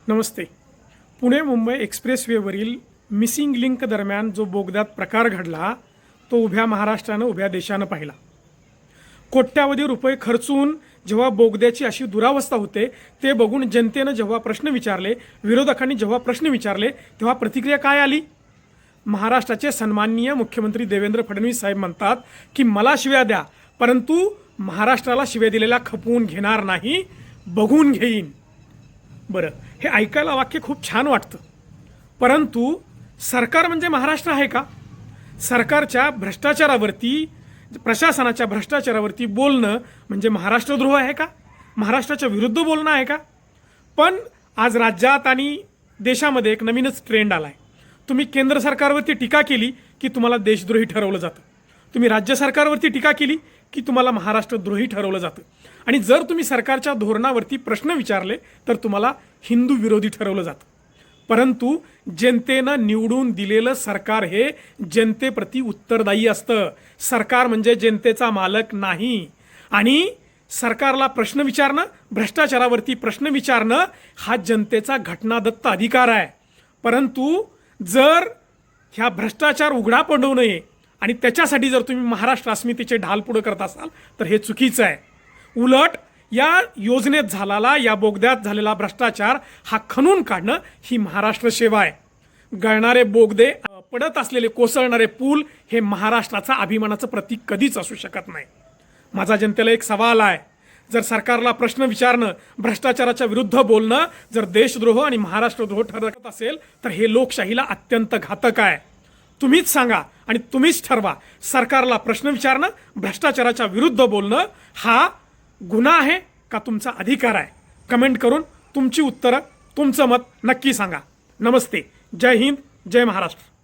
नमस्ते. Pune Mumbai एक्सप्रेसवेवरील missing link दरम्यान जो बोगद्यात प्रकार घडला तो उभ्या महाराष्ट्रानं उभ्या देशानं पाहिला. कोट्यावधी रुपये खर्चून जेव्हा बोगद्याची अशी दुरावस्था होते ते बघून जनतेनं जेव्हा प्रश्न विचारले, विरोधकांनी जेव्हा प्रश्न विचारले तेव्हा प्रतिक्रिया काय आली? महाराष्ट्राचे सन्माननीय मुख्यमंत्री देवेंद्र फडणवीस साहेब म्हणतात की मला शिव्या द्या, परंतु महाराष्ट्राला शिव्या दिलेल्या खपवून घेणार नाही, बघून घेईन. बरं, हे ऐकायला वाक्य खूप छान वाटतं, परंतु सरकार म्हणजे महाराष्ट्र आहे का? सरकारच्या भ्रष्टाचारावरती, प्रशासनाच्या भ्रष्टाचारावरती बोलणं म्हणजे महाराष्ट्रद्रोह आहे का? महाराष्ट्राच्या विरुद्ध बोलणं आहे का? पण आज राज्यात आणि देशामध्ये एक नवीनच ट्रेंड आला आहे. तुम्ही केंद्र सरकारवरती टीका केली की तुम्हाला देशद्रोही ठरवलं जातं, तुम्ही राज्य सरकारवरती टीका केली की तुम्हाला महाराष्ट्रद्रोही ठरवलं जातं, आणि जर तुम्ही सरकारच्या धोरणावरती प्रश्न विचारले तर तुम्हाला हिंदू विरोधी ठरवलं जातं. परंतु जनतेनं निवडून दिलेलं सरकार हे जनतेप्रती उत्तरदायी असतं. सरकार म्हणजे जनतेचा मालक नाही, आणि सरकारला प्रश्न विचारणं, भ्रष्टाचारावरती प्रश्न विचारणं हा जनतेचा घटनादत्त अधिकार आहे. परंतु जर ह्या भ्रष्टाचार उघडा पडू नये आणि त्याच्यासाठी जर तुम्ही महाराष्ट्र अस्मितेचे ढाल पुढे करत असाल तर हे चुकीचं आहे. उलट या योजनेत झालेला, या बोगद्यात झालेला भ्रष्टाचार हा खणून काढणं ही महाराष्ट्र सेवा आहे. गळणारे बोगदे, पडत असलेले कोसळणारे पूल हे महाराष्ट्राचा अभिमानाचं प्रतीक कधीच असू शकत नाही. माझा जनतेला एक सवाल आहे, जर सरकारला प्रश्न विचारणं, भ्रष्टाचाराच्या विरुद्ध बोलणं जर देशद्रोह आणि महाराष्ट्रद्रोह ठरत असेल तर हे लोकशाहीला अत्यंत घातक आहे. तुम्हीच सांगा आणि तुम्हीच ठरवा, सरकारला प्रश्न विचारणं, भ्रष्टाचाराच्या विरुद्ध बोलणं हा गुन्हा आहे का तुमचा अधिकार आहे? कमेंट करून तुमची उत्तरं, तुमचं मत नक्की सांगा. नमस्ते. जय हिंद, जय महाराष्ट्र.